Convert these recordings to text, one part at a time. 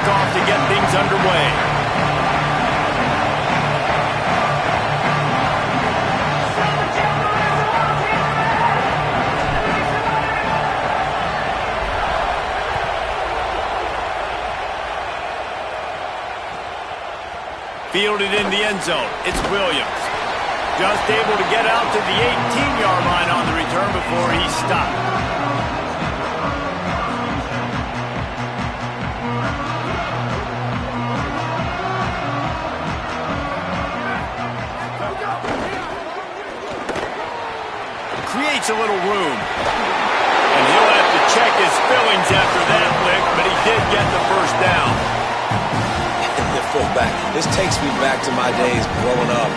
kickoff to get things underway. Fielded in the end zone. It's Williams. Just able to get out to the 18-yard line on the return before he stopped. Creates a little room. And he'll have to check his fillings after that lick, but he did get the first down. Fullback. This takes me back to my days growing up,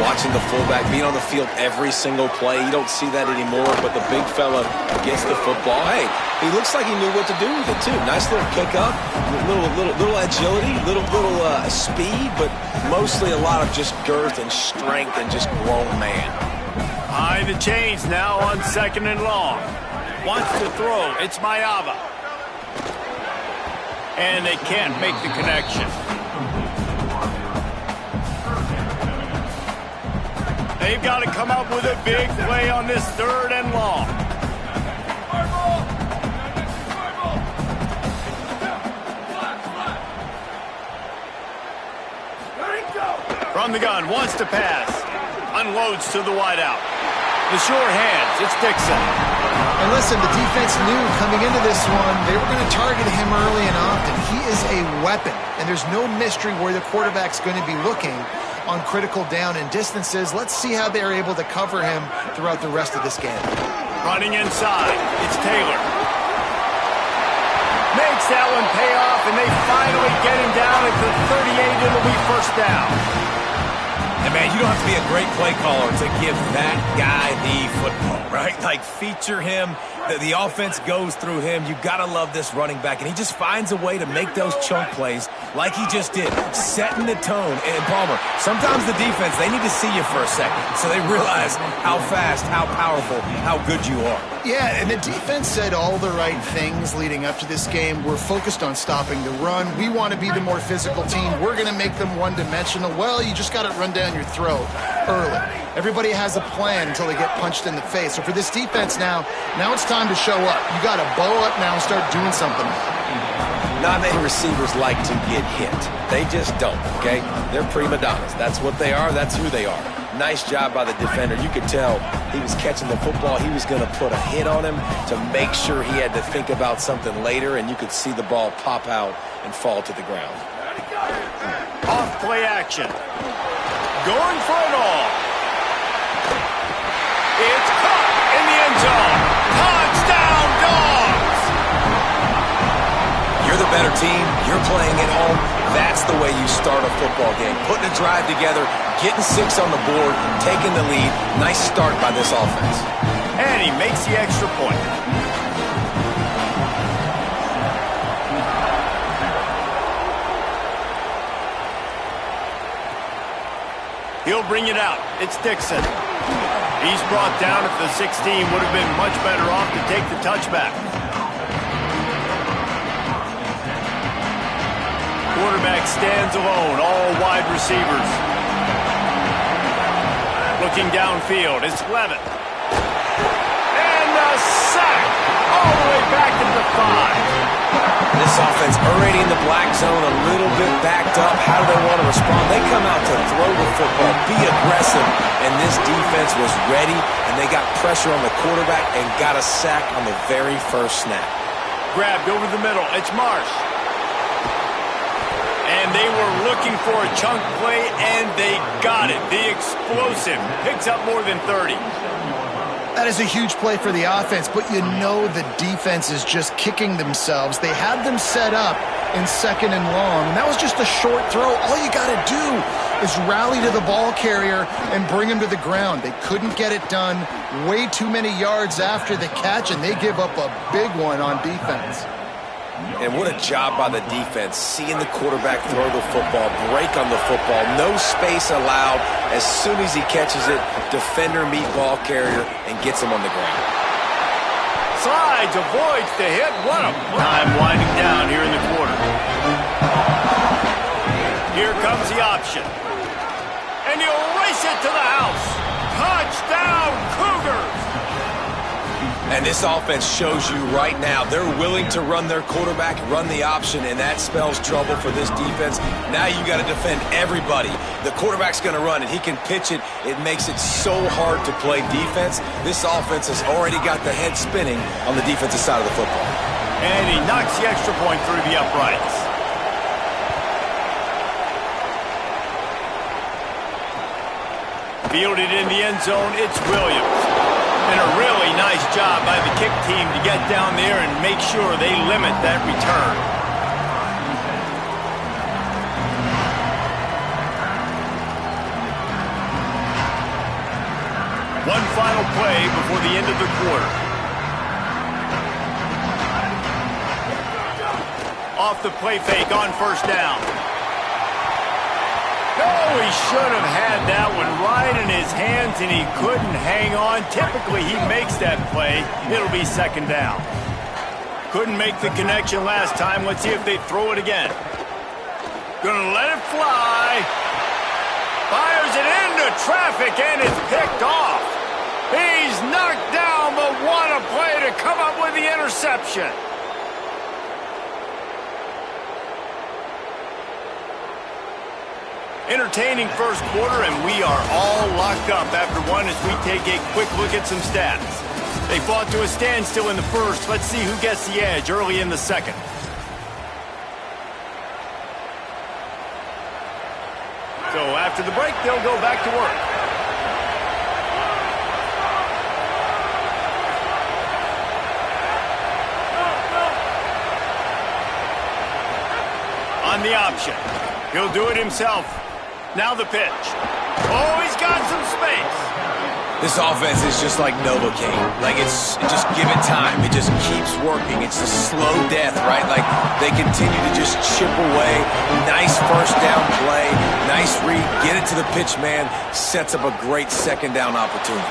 watching the fullback being on the field every single play. You don't see that anymore, but the big fella gets the football. Hey, he looks like he knew what to do with it too. Nice little pickup, little agility, little speed, but mostly a lot of just girth and strength and just grown man. Behind the chains now on 2nd and long. Wants to throw. It's Mayava. And they can't make the connection. They've got to come up with a big play on this 3rd and long. From the gun, wants to pass. Unloads to the wideout. The sure hands, it's Dixon. And listen, the defense knew coming into this one, they were going to target him early and often. He is a weapon, and there's no mystery where the quarterback's going to be looking on critical down and distances. Let's see how they're able to cover him throughout the rest of this game. Running inside, it's Taylor. Makes that one pay off, and they finally get him down at the 38. It'll be first down. And, man, you don't have to be a great play caller to give that guy the football, right? Like, feature him. The offense goes through him. You got to love this running back. And he just finds a way to make those chunk plays like he just did, setting the tone. And, Palmer, sometimes the defense, they need to see you for a second so they realize how fast, how powerful, how good you are. Yeah, and the defense said all the right things leading up to this game. We're focused on stopping the run. We want to be the more physical team. We're going to make them one-dimensional. Well, you just got to run down your throat early. Everybody has a plan until they get punched in the face. So for this defense now it's time to show up. You got to bow up now and start doing something. Not many receivers like to get hit. They just don't, okay? They're prima donnas. That's what they are. That's who they are. Nice job by the defender. You could tell he was catching the football. He was going to put a hit on him to make sure he had to think about something later, and you could see the ball pop out and fall to the ground. Off play action. Going for it all. It's caught in the end zone. Touchdown, Dogs! You're the better team. You're playing at home. That's the way you start a football game. Putting a drive together, getting 6 on the board, taking the lead. Nice start by this offense. And he makes the extra point. He'll bring it out. It's Dixon. He's brought down at the 16. Would have been much better off to take the touchback. Quarterback stands alone, all wide receivers. Looking downfield, it's Levitt. And a sack all the way back to the 5. This offense already in the black zone, a little bit backed up. How do they want to respond? They come out to throw the football, be aggressive, and this defense was ready, and they got pressure on the quarterback and got a sack on the very first snap. Grabbed over the middle, it's Marsh. And they were looking for a chunk play, and they got it. The explosive picks up more than 30. That is a huge play for the offense, but you know the defense is just kicking themselves. They had them set up in 2nd and long, and that was just a short throw. All you got to do is rally to the ball carrier and bring him to the ground. They couldn't get it done. Way too many yards after the catch, and they give up a big one on defense. And what a job by the defense, seeing the quarterback throw the football, break on the football, no space allowed. As soon as he catches it, defender meet ball carrier and gets him on the ground. Slides, avoids the hit. What a time winding down here in the quarter. option. And he'll race it to the house. Touchdown, Cougars! And this offense shows you right now they're willing to run their quarterback, run the option, and that spells trouble for this defense. Now you got to defend everybody. The quarterback's going to run, and he can pitch it. It makes it so hard to play defense. This offense has already got the head spinning on the defensive side of the football. And he knocks the extra point through the uprights. Fielded in the end zone, it's Williams. And a really nice job by the kick team to get down there and make sure they limit that return. One final play before the end of the quarter. Off the play fake on first down. Oh, he should have had that one right in his hands, and he couldn't hang on. Typically, he makes that play. It'll be second down. Couldn't make the connection last time. Let's see if they throw it again. Gonna let it fly. Fires it into traffic, and it's picked off. He's knocked down, but what a play to come up with the interception. Entertaining first quarter, and we are all locked up after one as we take a quick look at some stats. They fought to a standstill in the first. Let's see who gets the edge early in the second. So after the break, they'll go back to work. On the option. He'll do it himself. Now the pitch. Oh, he's got some space. This offense is just like Novocaine. Like, it's just give it time. It just keeps working. It's a slow death, right? Like, they continue to just chip away. Nice first down play. Nice read. Get it to the pitch man. Sets up a great second down opportunity.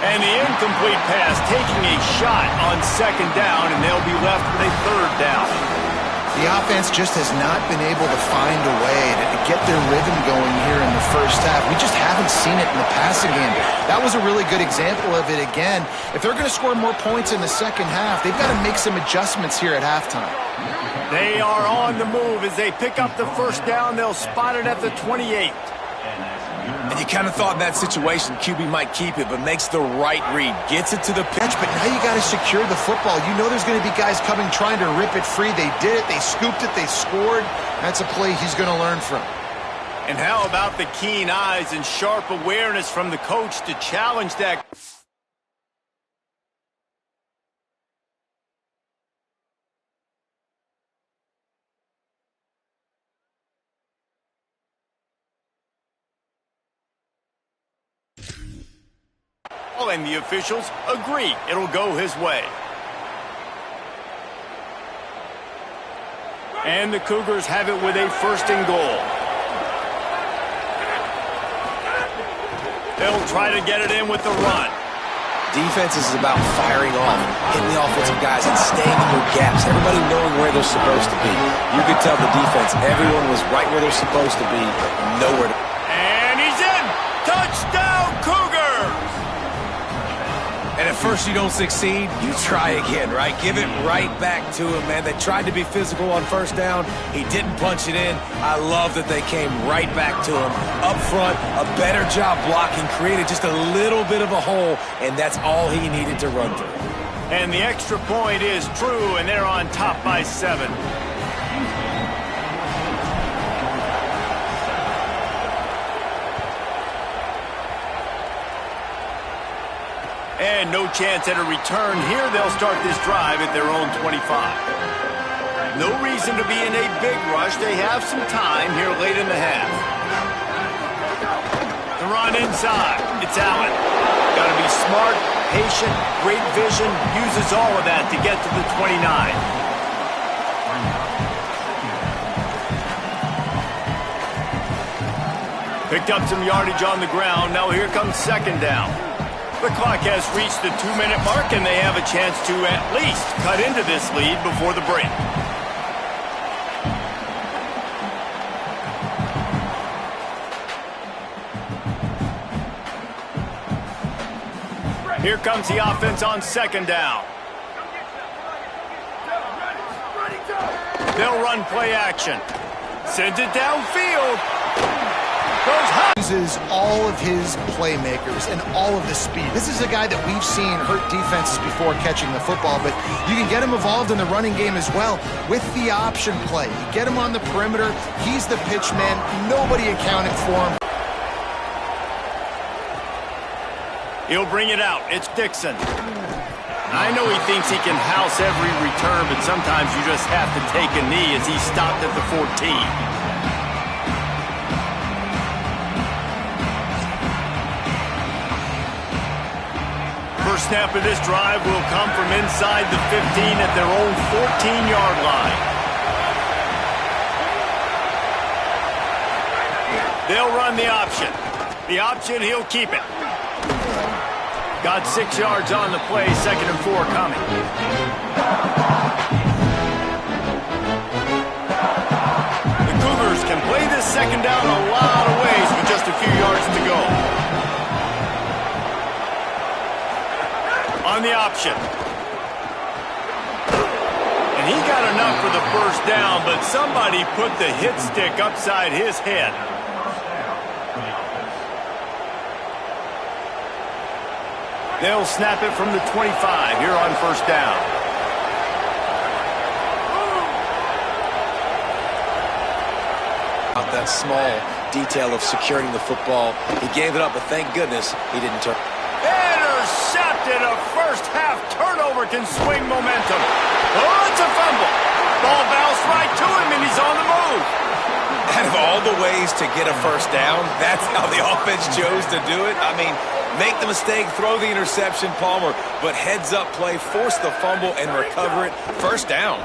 And the incomplete pass taking a shot on second down, and they'll be left with a third down. The offense just has not been able to find a way to get their rhythm going here in the first half. We just haven't seen it in the passing game. That was a really good example of it again. If they're going to score more points in the second half, they've got to make some adjustments here at halftime. They are on the move as they pick up the first down. They'll spot it at the 28. And you kind of thought in that situation QB might keep it, but makes the right read. Gets it to the pitch. But now you got to secure the football. You know there's going to be guys coming trying to rip it free. They did it. They scooped it. They scored. That's a play he's going to learn from. And how about the keen eyes and sharp awareness from the coach to challenge that? And the officials agree it'll go his way. And the Cougars have it with a first and goal. They'll try to get it in with the run. Defense is about firing off, hitting the offensive guys, and staying in your gaps. Everybody knowing where they're supposed to be. You could tell the defense, everyone was right where they're supposed to be, nowhere to... And he's in! Touchdown, Cougars! And at first you don't succeed, you try again, right? Give it right back to him, man. They tried to be physical on first down. He didn't punch it in. I love that they came right back to him. Up front, a better job blocking, created just a little bit of a hole, and that's all he needed to run through. And the extra point is true, and they're on top by 7. And no chance at a return here. They'll start this drive at their own 25. No reason to be in a big rush. They have some time here late in the half. The run inside. It's Allen. Got to be smart, patient, great vision. Uses all of that to get to the 29. Picked up some yardage on the ground. Now here comes second down. The clock has reached the 2-minute mark, and they have a chance to at least cut into this lead before the break. Here comes the offense on second down. They'll run play action. Sends it downfield. Uses all of his playmakers and all of the speed. This is a guy that we've seen hurt defenses before catching the football, but you can get him involved in the running game as well with the option play. You get him on the perimeter. He's the pitch man. Nobody accounted for him. He'll bring it out. It's Dixon. I know he thinks he can house every return, but sometimes you just have to take a knee as he stopped at the 14. First snap of this drive will come from inside the 15 at their own 14-yard line. They'll run the option. The option, he'll keep it. Got 6 yards on the play, 2nd and 4 coming. The Cougars can play this second down a lot of ways with just a few yards to go. On the option. And he got enough for the first down, but somebody put the hit stick upside his head. They'll snap it from the 25 here on first down. That small detail of securing the football. He gave it up, but thank goodness he didn't turn. Intercepted. A first-half turnover can swing momentum. Oh, it's a fumble. Ball bounced right to him, and he's on the move. Out of all the ways to get a first down, that's how the offense chose to do it. I mean, make the mistake, throw the interception, Palmer, but heads-up play, force the fumble, and recover it. First down.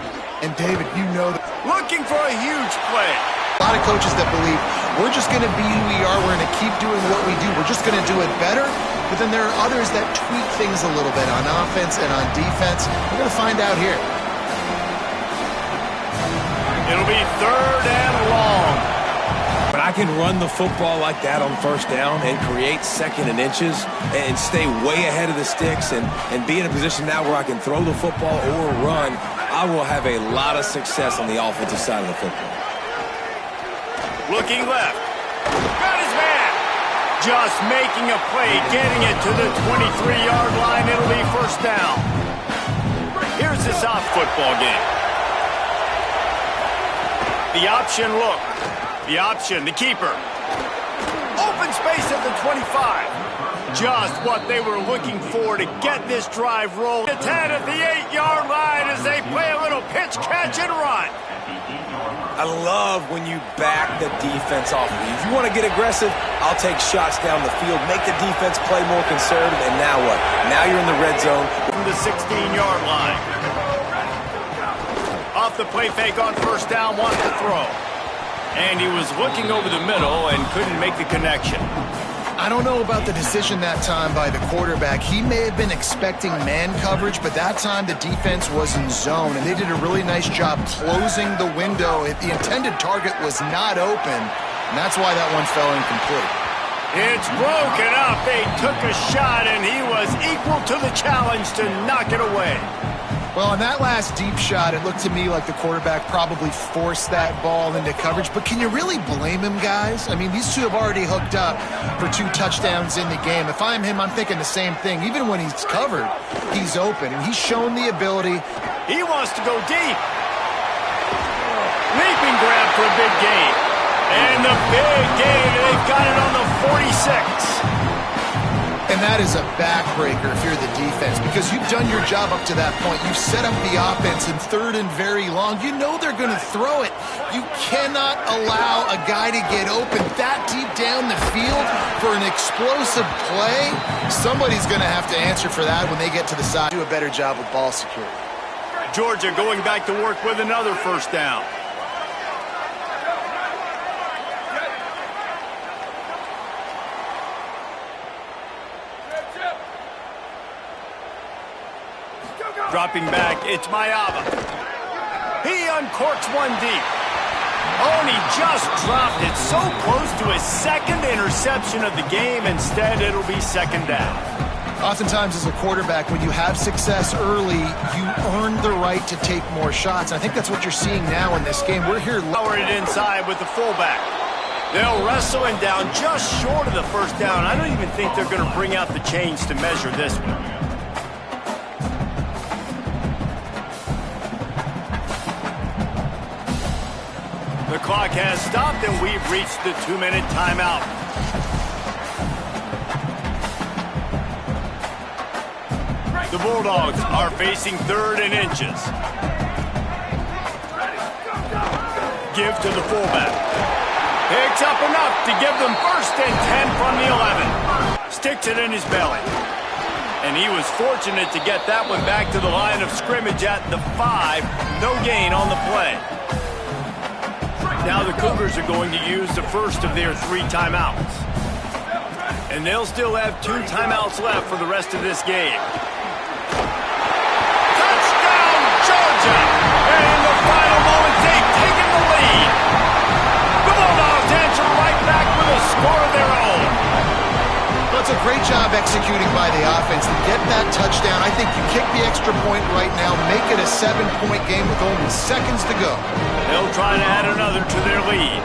And, David, you know that. Looking for a huge play. A lot of coaches that believe we're just going to be who we are. We're going to keep doing what we do. We're just going to do it better. But then there are others that tweak things a little bit on offense and on defense. We're going to find out here. It'll be 3rd and long. But I can run the football like that on first down and create 2nd and inches and stay way ahead of the sticks and be in a position now where I can throw the football or run. I will have a lot of success on the offensive side of the football. Looking left. Got his man. Just making a play, getting it to the 23-yard line. It'll be first down. Here's this off football game. The option look. The option, the keeper. Open space at the 25. Just what they were looking for to get this drive rolling. It's 10 at the 8-yard line as they play a little pitch, catch, and run. I love when you back the defense off of you. If you want to get aggressive, I'll take shots down the field, make the defense play more conservative, and now what? Now you're in the red zone. From the 16-yard line. Off the play fake on first down, wants to throw. And he was looking over the middle and couldn't make the connection. I don't know about the decision that time by the quarterback. He may have been expecting man coverage, but that time the defense was in zone, and they did a really nice job closing the window. The intended target was not open, and that's why that one fell incomplete. It's broken up. They took a shot, and he was equal to the challenge to knock it away. Well, on that last deep shot, it looked to me like the quarterback probably forced that ball into coverage. But can you really blame him, guys? I mean, these two have already hooked up for 2 touchdowns in the game. If I'm him, I'm thinking the same thing. Even when he's covered, he's open, and he's shown the ability. He wants to go deep. Leaping grab for a big gain. And the big gain, they've got it on the 46. And that is a backbreaker if you're the defense, because you've done your job up to that point. You've set up the offense in 3rd and very long. You know they're going to throw it. You cannot allow a guy to get open that deep down the field for an explosive play. Somebody's going to have to answer for that when they get to the side. Do a better job with ball security. Georgia going back to work with another first down. Dropping back, it's Mayava. He uncorks one deep. Oh, and he just dropped it so close to his 2nd interception of the game. Instead, it'll be 2nd down. Oftentimes as a quarterback, when you have success early, you earn the right to take more shots. I think that's what you're seeing now in this game. We're here lowered it inside with the fullback. They'll wrestle him down just short of the first down. I don't even think they're going to bring out the chains to measure this one. The clock has stopped, and we've reached the 2-minute timeout. The Bulldogs are facing 3rd and inches. Give to the fullback. Picks up enough to give them 1st and 10 from the 11. Sticks it in his belly. And he was fortunate to get that one back to the line of scrimmage at the 5. No gain on the play. Now the Cougars are going to use the first of their 3 timeouts. And they'll still have 2 timeouts left for the rest of this game. And in the final moments, they've taken the lead. The Bulldogs answer right back with a score of their own. That's a great job executing by the offense to get that touchdown. I think you kick the extra point right now, make it a 7-point game with only seconds to go. They'll try to add another to their lead.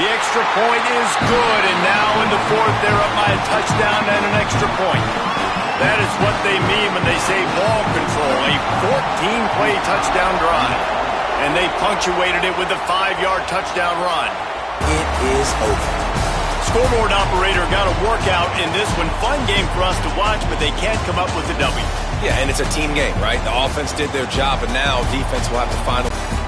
The extra point is good, and now in the 4th, they're up by a touchdown and an extra point. That is what they mean when they say ball control, a 14-play touchdown drive. And they punctuated it with a 5-yard touchdown run. It is over. Scoreboard operator got a workout in this one. Fun game for us to watch, but they can't come up with a W. Yeah, and it's a team game, right? The offense did their job, and now defense will have to find a...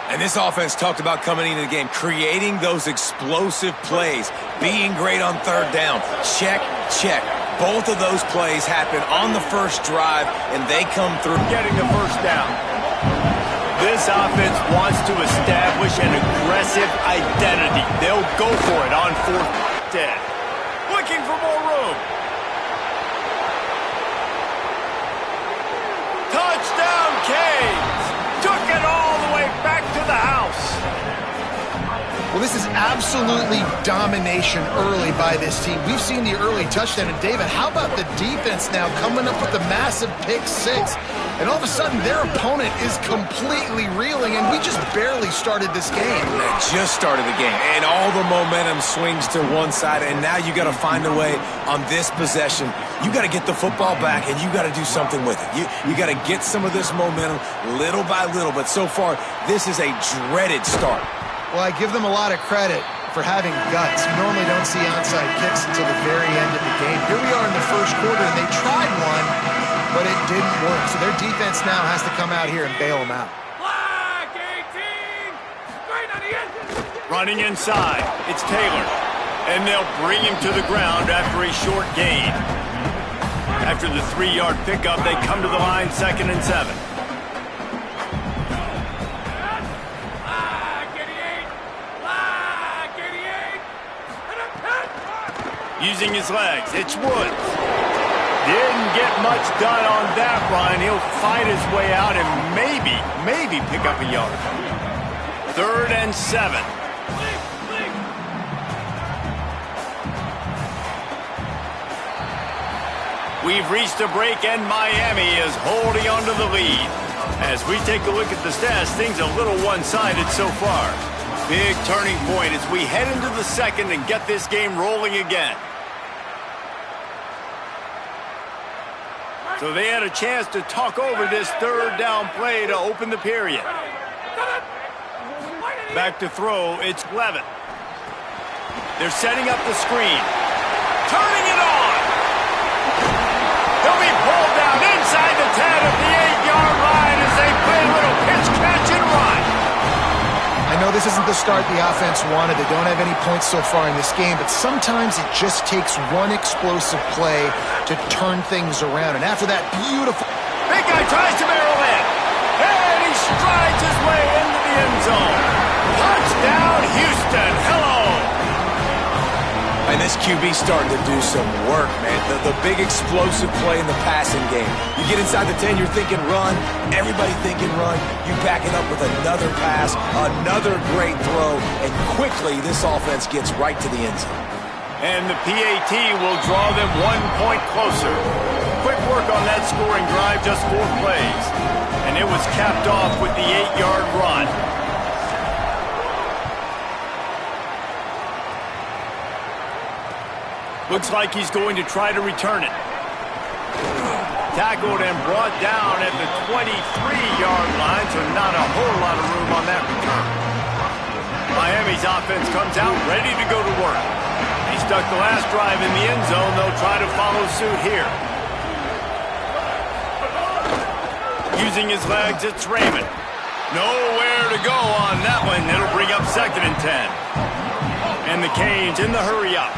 And this offense talked about coming into the game, creating those explosive plays, being great on 3rd down. Check, check. Both of those plays happen on the first drive, and they come through. Getting the first down. This offense wants to establish an aggressive identity. They'll go for it on 4th and 10. Looking for more room. Touchdown, Canes! Took it all the way back to the house. Well, this is absolutely domination early by this team. We've seen the early touchdown. And, David, how about the defense now coming up with the massive pick 6? And all of a sudden, their opponent is completely reeling, and we just barely started this game. They just started the game, and all the momentum swings to one side, and now you got to find a way on this possession. You got to get the football back, and you got to do something with it. You got to get some of this momentum little by little, but so far, this is a dreaded start. Well, I give them a lot of credit for having guts. You normally don't see onside kicks until the very end of the game. Here we are in the first quarter, and they tried one, but it didn't work. So their defense now has to come out here and bail them out. Flag 18! Straight on the end! Running inside, it's Taylor. And they'll bring him to the ground after a short gain. After the 3-yard pickup, they come to the line 2nd and 7. Using his legs, it's Woods. Didn't get much done on that run. He'll fight his way out and maybe pick up a yard. 3rd and 7. We've reached a break, and Miami is holding on to the lead. As we take a look at the stats, things a little one-sided so far. Big turning point as we head into the 2nd and get this game rolling again. So they had a chance to talk over this 3rd down play to open the period. Back to throw, it's Levin. They're setting up the screen. Turning it on! He'll be pulled down inside the 10 at the 8-yard line as they play a little pitch, catch, and run. I know this isn't the start the offense wanted. They don't have any points so far in this game, but sometimes it just takes one explosive play to turn things around. And after that beautiful... Big guy tries to barrel in, and he strides his way into the end zone. Touchdown, Houston. Hello. Hey, And this QB's starting to do some work, man. The big explosive play in the passing game. You get inside the 10, you're thinking run. Everybody thinking run. You back it up with another pass, another great throw, and quickly this offense gets right to the end zone. And the PAT will draw them 1 point closer. Quick work on that scoring drive, just 4 plays. And it was capped off with the 8-yard run. Looks like he's going to try to return it. Tackled and brought down at the 23-yard line, so not a whole lot of room on that return. Miami's offense comes out ready to go to work. He stuck the last drive in the end zone. They'll try to follow suit here. Using his legs, it's Raymond. Nowhere to go on that one. It'll bring up 2nd and 10. And the Canes in the hurry up.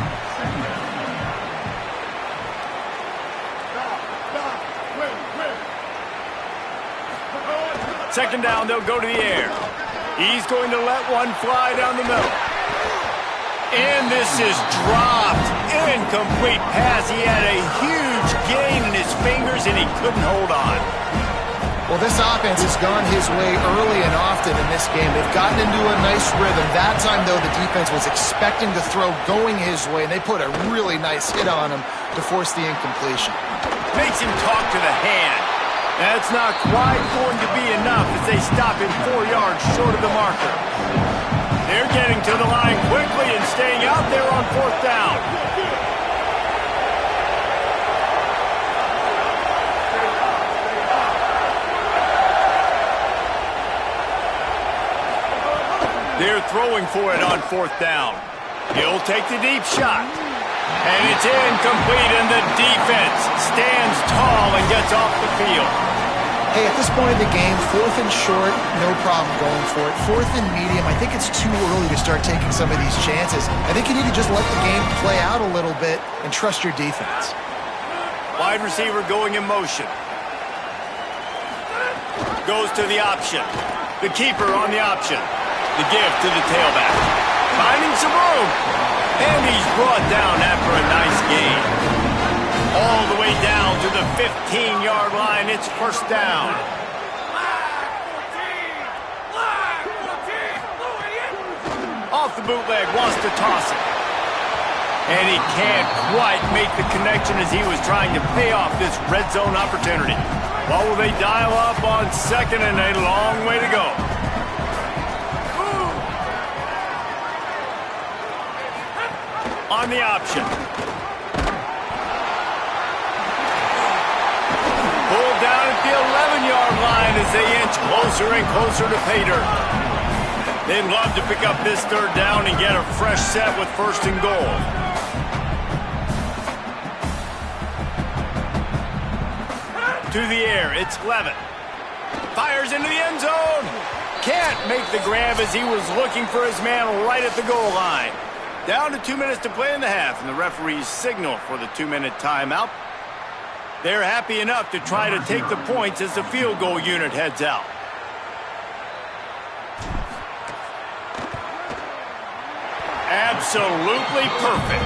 Second down, they'll go to the air. He's going to let one fly down the middle. And this is dropped. Incomplete pass. He had a huge gain in his fingers, and he couldn't hold on. Well, this offense has gone his way early and often in this game. They've gotten into a nice rhythm. That time, though, the defense was expecting the throw going his way, and they put a really nice hit on him to force the incompletion. Makes him talk to the hand. That's not quite going to be enough as they stop him 4 yards short of the marker. They're getting to the line quickly and staying out there on 4th down. They're throwing for it on 4th down. He'll take the deep shot. And it's incomplete, and the defense stands tall and gets off the field. Hey, at this point in the game, 4th and short, no problem going for it. 4th and medium, I think it's too early to start taking some of these chances. I think you need to just let the game play out a little bit and trust your defense. Wide receiver going in motion. Goes to the option. The keeper on the option. The give to the tailback. Finding some room. And he's brought down after a nice gain. All the way down to the 15-yard line. It's 1st down. Off the bootleg, wants to toss it. And he can't quite make the connection as he was trying to pay off this red zone opportunity. Well, will they dial up on 2nd and a long way to go? On the option. Pulled down at the 11-yard line as they inch closer and closer to pay dirt. They'd love to pick up this 3rd down and get a fresh set with 1st and goal. To the air, it's Levitt. Fires into the end zone. Can't make the grab as he was looking for his man right at the goal line. Down to 2 minutes to play in the half, and the referees signal for the 2-minute timeout. They're happy enough to try to take the points as the field goal unit heads out. Absolutely perfect.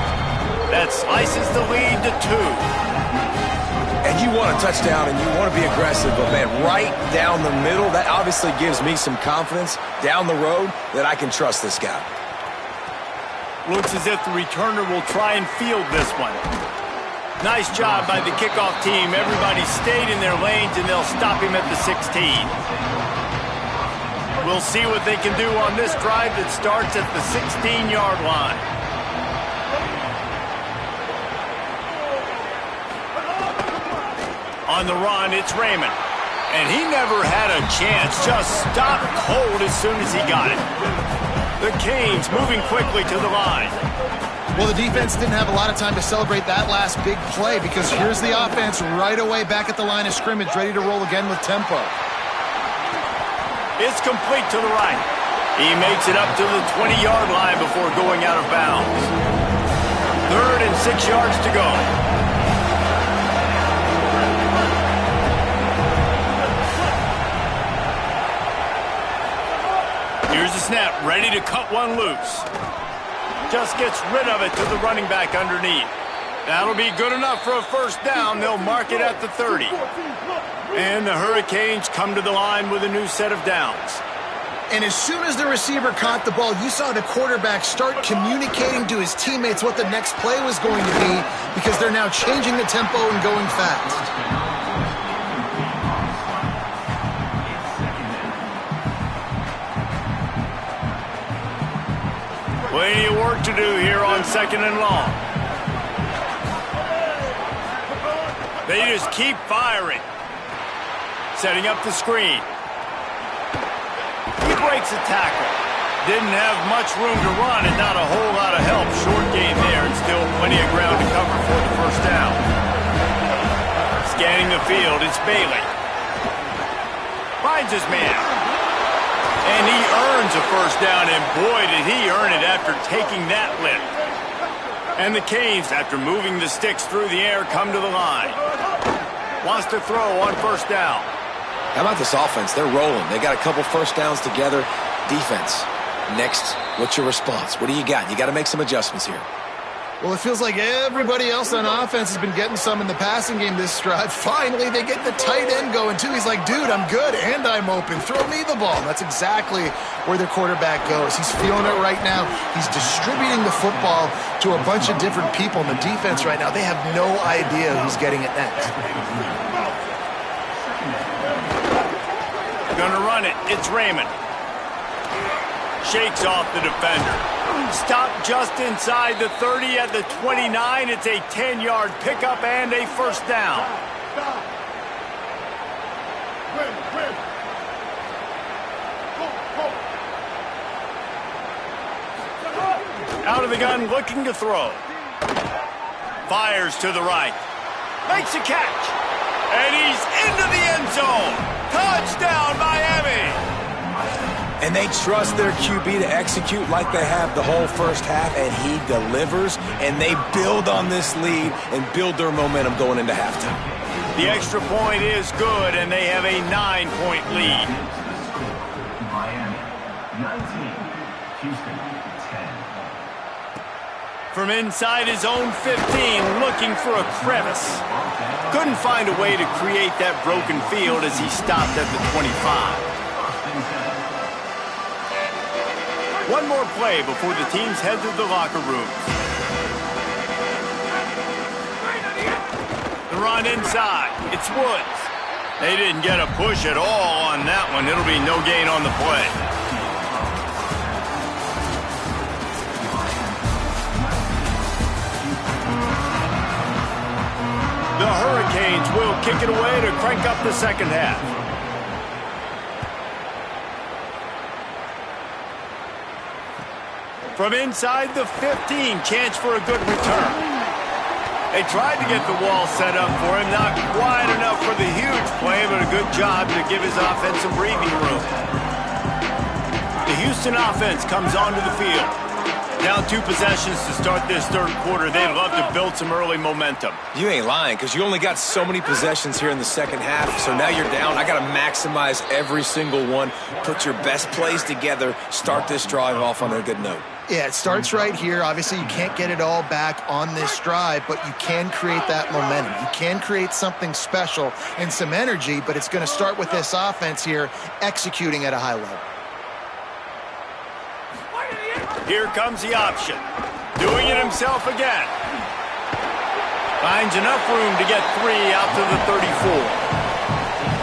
That slices the lead to 2. And you want a touchdown and you want to be aggressive, but man, right down the middle, that obviously gives me some confidence down the road that I can trust this guy. Looks as if the returner will try and field this one. Nice job by the kickoff team. Everybody stayed in their lanes, and they'll stop him at the 16. We'll see what they can do on this drive that starts at the 16-yard line. On the run, it's Raymond. And he never had a chance. Just stopped cold as soon as he got it. The Canes moving quickly to the line. Well, the defense didn't have a lot of time to celebrate that last big play because here's the offense right away back at the line of scrimmage, ready to roll again with tempo. It's complete to the right. He makes it up to the 20-yard line before going out of bounds. 3rd and 6 yards to go. Here's the snap, ready to cut one loose. just gets rid of it to the running back underneath. That'll be good enough for a first down. They'll mark it at the 30. And the Hurricanes come to the line with a new set of downs. And as soon as the receiver caught the ball, you saw the quarterback start communicating to his teammates what the next play was going to be because they're now changing the tempo and going fast. Plenty of work to do here on 2nd and long. They just keep firing. Setting up the screen. He breaks a tackle. Didn't have much room to run and not a whole lot of help. Short game there and still plenty of ground to cover for the first down. Scanning the field, it's Bailey. Finds his man. And he earns a first down, and boy, did he earn it after taking that lift. And the Canes, after moving the sticks through the air, come to the line. Wants to throw on first down. How about this offense? They're rolling. They got a couple first downs together. Defense. Next, what's your response? What do you got? You got to make some adjustments here. Well, it feels like everybody else on offense has been getting some in the passing game this drive. Finally, they get the tight end going, too. He's like, dude, I'm good, and I'm open. Throw me the ball. And that's exactly where the quarterback goes. He's feeling it right now. He's distributing the football to a bunch of different people in the defense right now. They have no idea who's getting it next. Gonna run it. It's Raymond. Shakes off the defender. Stopped just inside the 30 at the 29. It's a 10-yard pickup and a first down. Out of the gun, looking to throw. Fires to the right. Makes a catch. And he's into the end zone. Touchdown, Miami. And they trust their QB to execute like they have the whole first half, and he delivers, and they build on this lead and build their momentum going into halftime. The extra point is good, and they have a 9-point lead. Miami, 19. Houston, 10. From inside his own 15, looking for a crevice. Couldn't find a way to create that broken field as he stopped at the 25. One more play before the teams head to the locker rooms. The run inside. It's Woods. They didn't get a push at all on that one. It'll be no gain on the play. The Hurricanes will kick it away to crank up the second half. From inside the 15, chance for a good return. They tried to get the wall set up for him, not quite enough for the huge play, but a good job to give his offense some breathing room. The Houston offense comes onto the field. Down 2 possessions to start this third quarter. They'd love to build some early momentum. You ain't lying, because you only got so many possessions here in the second half, so now you're down. I got to maximize every single one, put your best plays together, start this drive off on a good note. Yeah, it starts right here. Obviously, you can't get it all back on this drive, but you can create that momentum. You can create something special and some energy, but it's going to start with this offense here executing at a high level. Here comes the option. Doing it himself again. Finds enough room to get 3 out to the 34.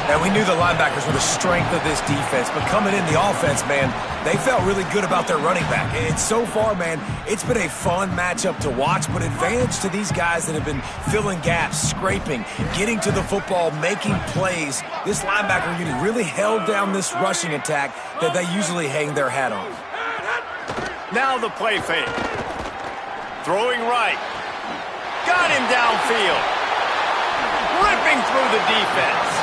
And we knew the linebackers were the strength of this defense, but coming in the offense, man, they felt really good about their running back. And so far, man, it's been a fun matchup to watch, but advantage to these guys that have been filling gaps, scraping, getting to the football, making plays. This linebacker unit really held down this rushing attack that they usually hang their hat on. Now the play fake. Throwing right. Got him downfield. Ripping through the defense.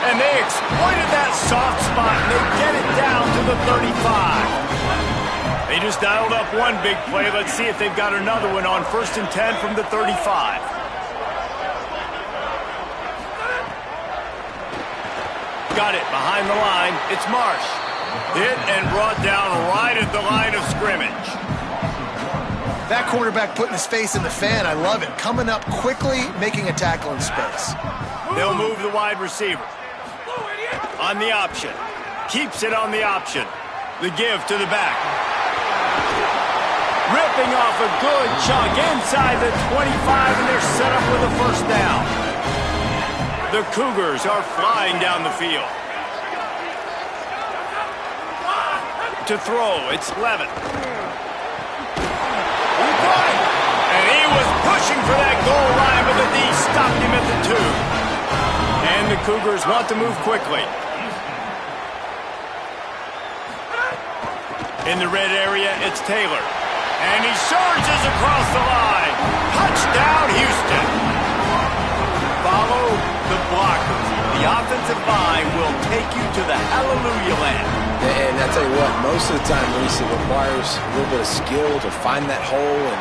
And they exploited that soft spot, and they get it down to the 35. They just dialed up one big play. Let's see if they've got another one on 1st and 10 from the 35. Got it behind the line. It's Marsh. Hit and brought down right at the line of scrimmage. That quarterback putting his face in the fan, I love it. Coming up quickly, making a tackle in space. They'll move the wide receiver. On the option. Keeps it on the option. The give to the back. Ripping off a good chunk inside the 25, and they're set up with a first down. The Cougars are flying down the field. To throw, it's Levitt. And he was pushing for that goal line, but the D stopped him at the 2. And the Cougars want to move quickly. In the red area, it's Taylor. And he surges across the line. Touchdown, Houston. Follow the blockers. The offensive line will take you to the hallelujah land. And I tell you what, most of the time, Reese, it requires a little bit of skill to find that hole and,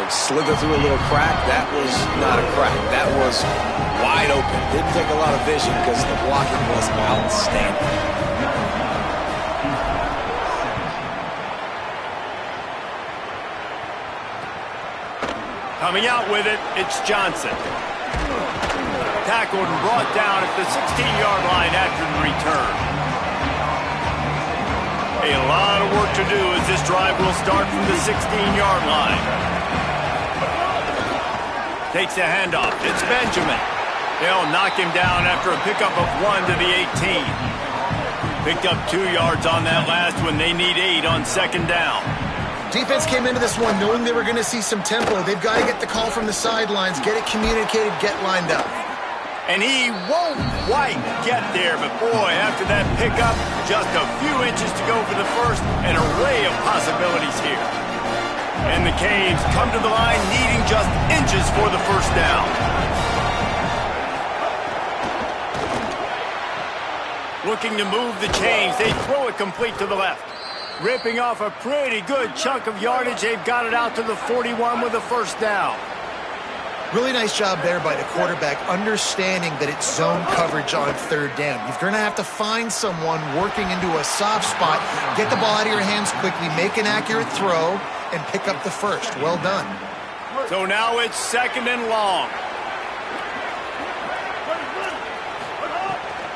slither through a little crack. That was not a crack. That was wide open. Didn't take a lot of vision because the blocking was outstanding. Coming out with it, it's Johnson. Tackled and brought down at the 16-yard line after the return. A lot of work to do as this drive will start from the 16-yard line. Takes a handoff. It's Benjamin. They'll knock him down after a pickup of 1 to the 18. Picked up 2 yards on that last one. They need 8 on second down. Defense came into this one knowing they were going to see some tempo. They've got to get the call from the sidelines, get it communicated, get lined up. And he won't quite get there, but boy, after that pickup, just a few inches to go for the first, an array of possibilities here. And the Canes come to the line needing just inches for the first down. Looking to move the chains, they throw it complete to the left. Ripping off a pretty good chunk of yardage, they've got it out to the 41 with a first down. Really nice job there by the quarterback, understanding that it's zone coverage on third down. You're going to have to find someone working into a soft spot, get the ball out of your hands quickly, make an accurate throw, and pick up the first. Well done. So now it's second and long.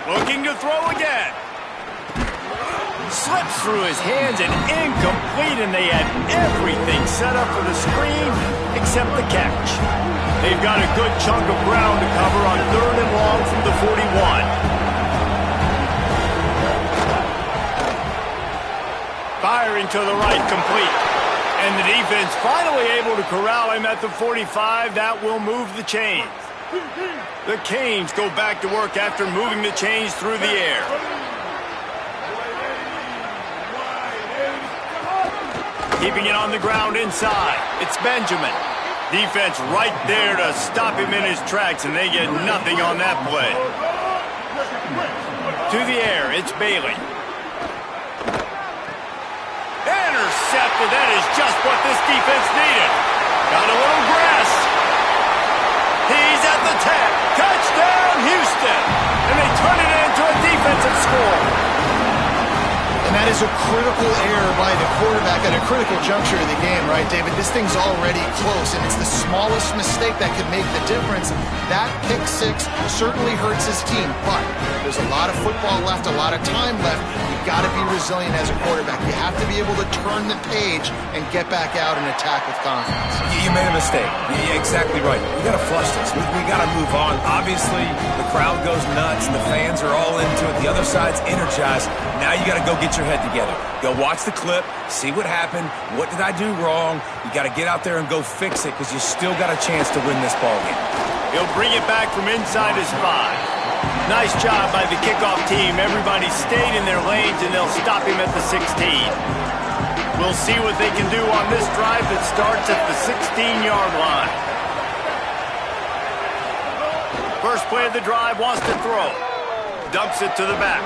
Looking to throw again. Slips through his hands and incomplete, and they had everything set up for the screen except the catch. They've got a good chunk of ground to cover on third and long from the 41. Firing to the right, complete. And the defense finally able to corral him at the 45. That will move the chains. The Canes go back to work after moving the chains through the air. Keeping it on the ground inside. It's Benjamin. Defense right there to stop him in his tracks, and they get nothing on that play. To the air, it's Bailey. Intercepted. That is just what this defense needed. Got a little grass. He's at the 10. Touchdown, Houston. And they turn it into a defensive score. And that is a critical error by the quarterback at a critical juncture of the game, right, David? This thing's already close, and it's the smallest mistake that could make the difference. That pick six certainly hurts his team, but there's a lot of football left, a lot of time left. You've got to be resilient as a quarterback. You have to be able to turn the page and get back out and attack with confidence. You made a mistake. You're exactly right. We got to flush this. We got to move on. Obviously, the crowd goes nuts. The fans are all into it. The other side's energized. Now you got to go get your head together. Go watch the clip, see what happened, what did I do wrong. You got to get out there and go fix it because you still got a chance to win this ball game. He'll bring it back from inside his 5. Nice job by the kickoff team. Everybody stayed in their lanes, and they'll stop him at the 16. We'll see what they can do on this drive that starts at the 16-yard line. First play of the drive, wants to throw. Dumps it to the back.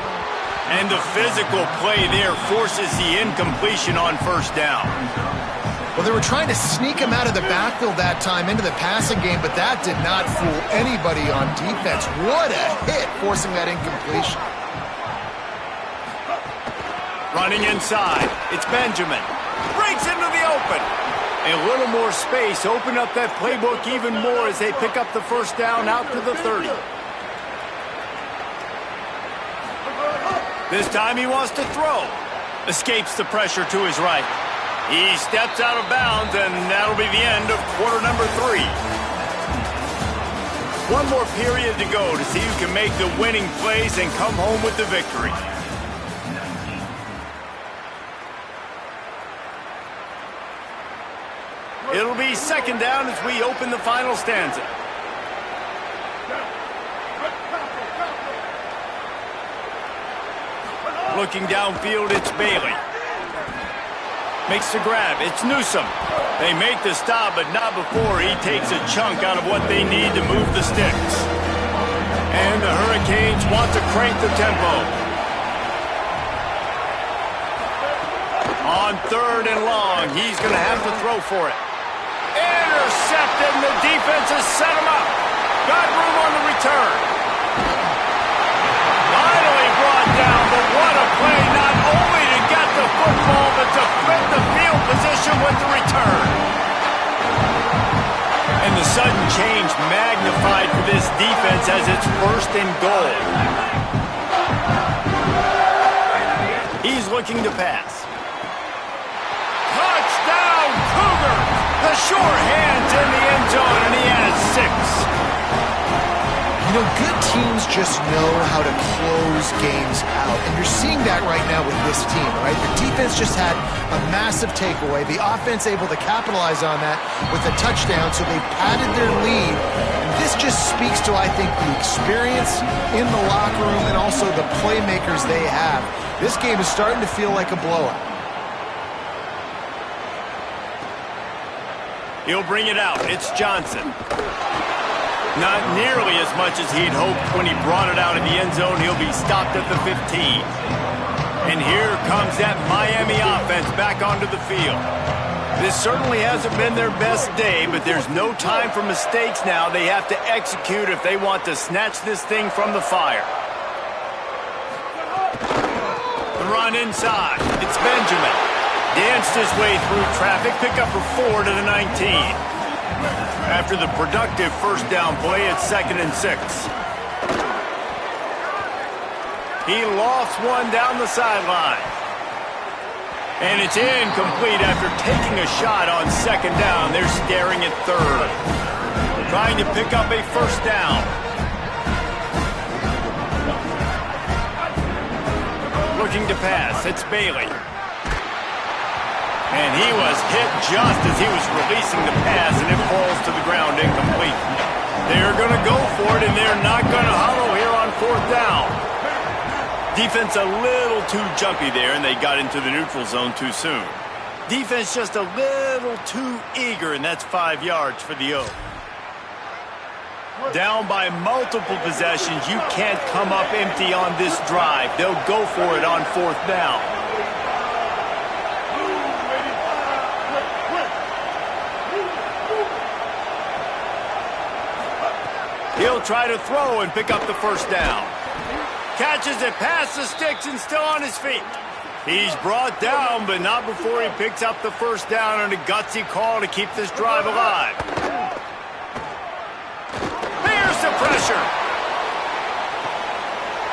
And the physical play there forces the incompletion on first down. Well, they were trying to sneak him out of the backfield that time into the passing game, but that did not fool anybody on defense. What a hit, forcing that incompletion. Running inside, it's Benjamin. Breaks into the open. A little more space, open up that playbook even more as they pick up the first down out to the 30. This time he wants to throw. Escapes the pressure to his right. He steps out of bounds, and that'll be the end of quarter number 3. One more period to go to see who can make the winning plays and come home with the victory. It'll be second down as we open the final stanza. Looking downfield, it's Bailey. Makes the grab. It's Newsome. They make the stop, but not before he takes a chunk out of what they need to move the sticks. And the Hurricanes want to crank the tempo. On 3rd and long, he's going to have to throw for it. Intercepted, and the defense has set him up. Got room on the return. Finally brought down, but what a play, not only to get the football, but to flip the field position with the return. And the sudden change magnified for this defense as it's 1st and goal. He's looking to pass. Touchdown, Cougars! The sure hand's in the end zone, and he has 6. You know, good teams just know how to close games out, and you're seeing that right now with this team, right? The defense just had a massive takeaway. The offense able to capitalize on that with a touchdown, so they padded their lead. And this just speaks to, I think, the experience in the locker room and also the playmakers they have. This game is starting to feel like a blowout. He'll bring it out. It's Johnson. Not nearly as much as he'd hoped when he brought it out of the end zone. He'll be stopped at the 15. And here comes that Miami offense back onto the field. This certainly hasn't been their best day, but there's no time for mistakes now. They have to execute if they want to snatch this thing from the fire. The run inside. It's Benjamin. Danced his way through traffic. Pick up for 4 to the 19. After the productive first down play, it's 2nd and 6. He lofts one down the sideline. And it's incomplete after taking a shot on 2nd down. They're staring at 3rd. Trying to pick up a first down. Looking to pass. It's Bailey. And he was hit just as he was releasing the pass, and it falls to the ground incomplete. They're going to go for it, and they're not going to huddle here on 4th down. Defense a little too jumpy there, and they got into the neutral zone too soon. Defense just a little too eager, and that's 5 yards for the O. Down by multiple possessions, you can't come up empty on this drive. They'll go for it on 4th down. He'll try to throw and pick up the first down. Catches it past the sticks and still on his feet. He's brought down, but not before he picks up the first down on a gutsy call to keep this drive alive. There's the pressure.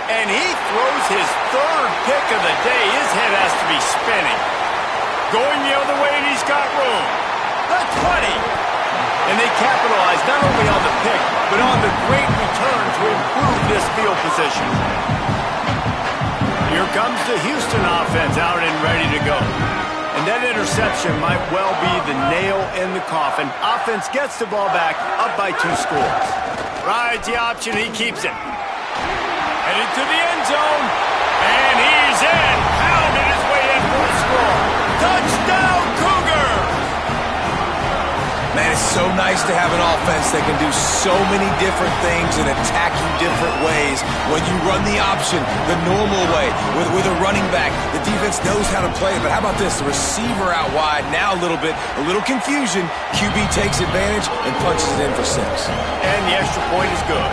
And he throws his 3rd pick of the day. His head has to be spinning. Going the other way, and he's got room. The 20. And they capitalize not only on the pick, but on the great return to improve this field position. Here comes the Houston offense out and ready to go. And that interception might well be the nail in the coffin. Offense gets the ball back, up by 2 scores. Rides the option, he keeps it. Headed to the end zone, and he's in. Pounded his way in for a score. Touchdown, Cougar! Man, it's so nice to have an offense that can do so many different things and attack you different ways. When you run the option the normal way with a running back, the defense knows how to play it. But how about this? The receiver out wide, now a little confusion. QB takes advantage and punches it in for 6. And the extra point is good.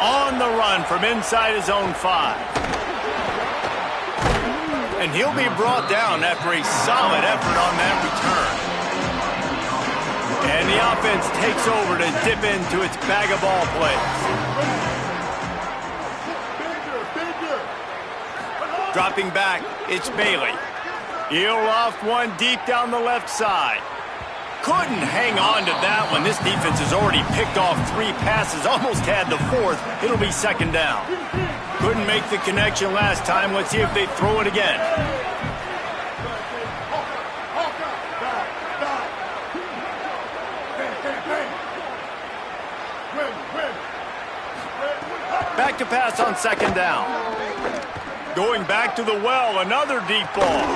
On the run from inside his own 5. And he'll be brought down after a solid effort on that return. And the offense takes over to dip into its bag of ball plays. Dropping back, it's Bailey. He'll loft one deep down the left side. Couldn't hang on to that one. This defense has already picked off 3 passes, almost had the 4th. It'll be second down. Couldn't make the connection last time. Let's see if they throw it again. Back to pass on second down. Going back to the well, another deep ball.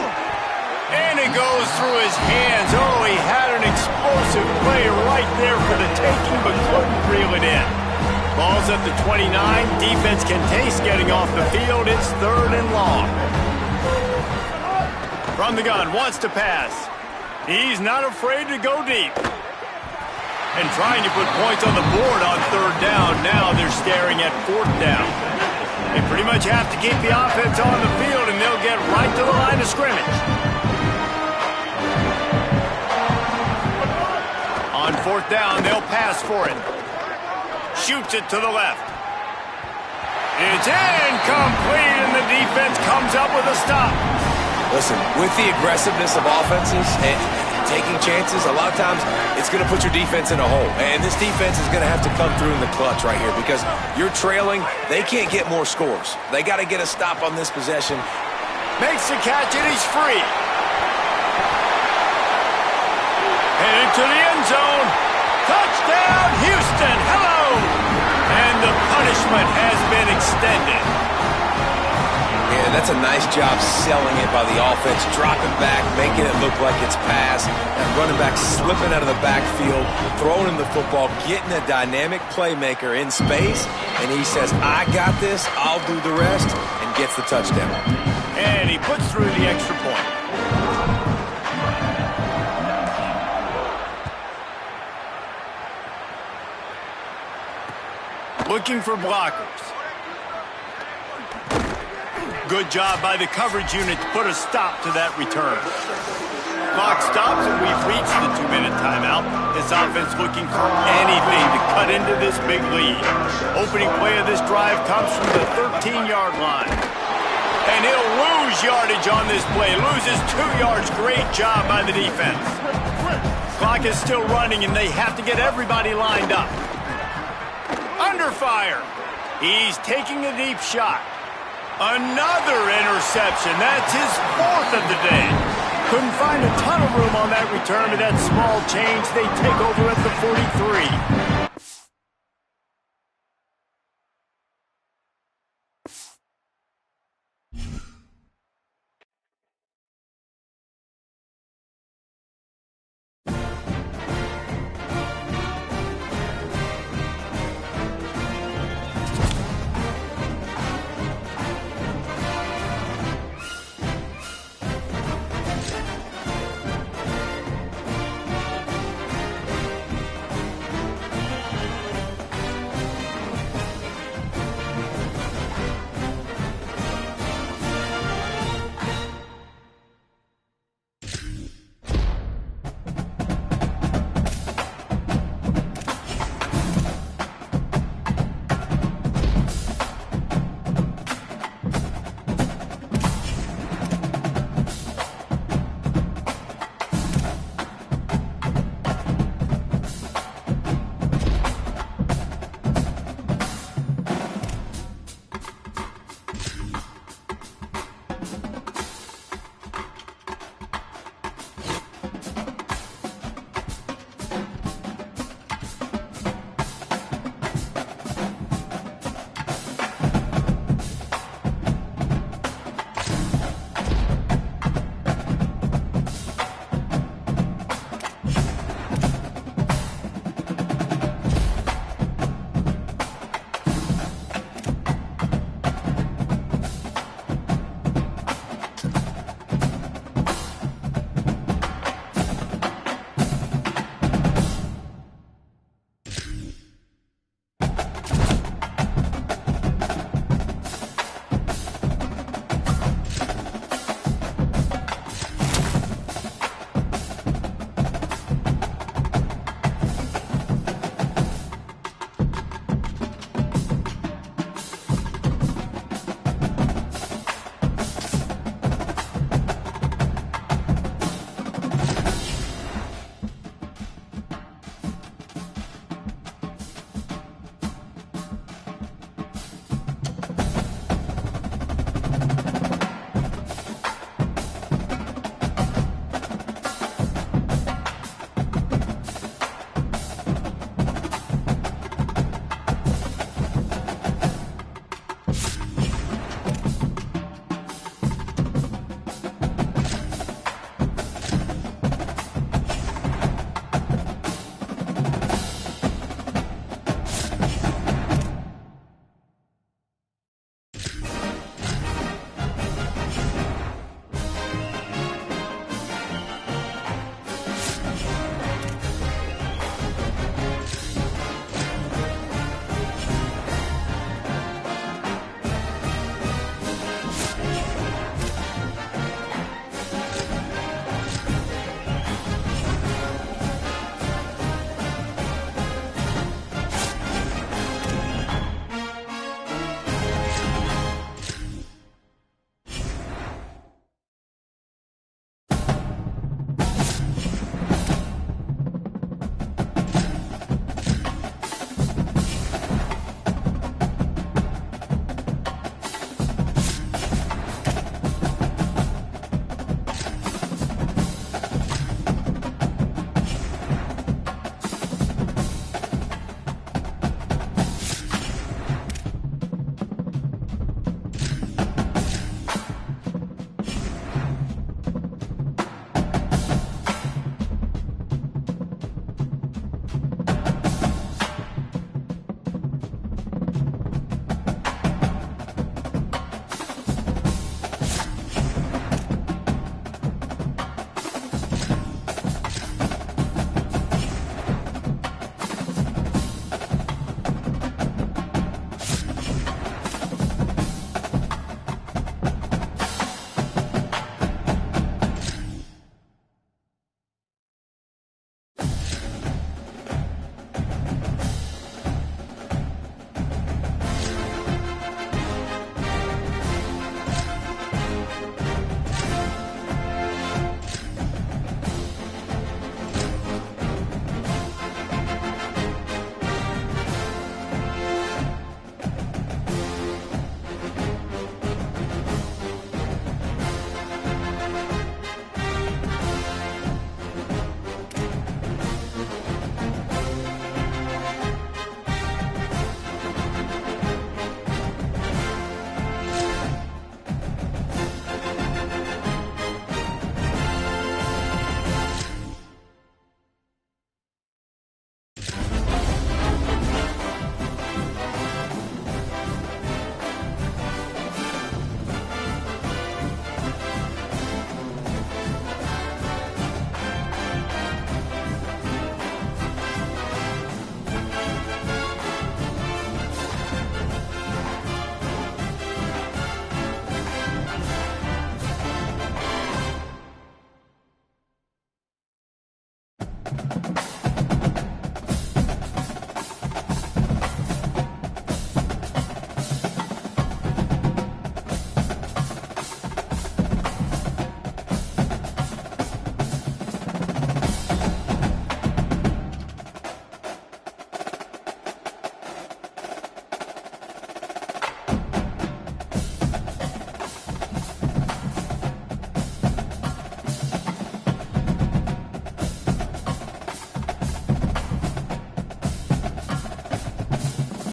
And it goes through his hands. Oh, he had an explosive play right there for the taking, but couldn't reel it in. Ball's at the 29. Defense can taste getting off the field. It's 3rd and long. From the gun, wants to pass. He's not afraid to go deep. And trying to put points on the board on 3rd down. Now they're staring at 4th down. They pretty much have to keep the offense on the field, and they'll get right to the line of scrimmage. On 4th down, they'll pass for it. Shoots it to the left. It's incomplete, and the defense comes up with a stop. Listen, with the aggressiveness of offenses and taking chances, a lot of times it's going to put your defense in a hole. And this defense is going to have to come through in the clutch right here because you're trailing. They can't get more scores. They got to get a stop on this possession. Makes the catch, and he's free. Headed to the end zone. Touchdown, Houston. Hello. And the punishment has been extended. Yeah, that's a nice job selling it by the offense, dropping back, making it look like it's pass. That running back slipping out of the backfield, throwing him the football, getting a dynamic playmaker in space, and he says, I got this, I'll do the rest, and gets the touchdown. And he puts through the extra point. Looking for blockers. Good job by the coverage unit to put a stop to that return. Clock stops, and we've reached the 2-minute timeout. This offense looking for anything to cut into this big lead. Opening play of this drive comes from the 13-yard line. And he'll lose yardage on this play. Loses 2 yards. Great job by the defense. Clock is still running, and they have to get everybody lined up. Under fire. He's taking a deep shot. Another interception. That's his 4th of the day. Couldn't find a ton of room on that return, but that small change. They take over at the 43.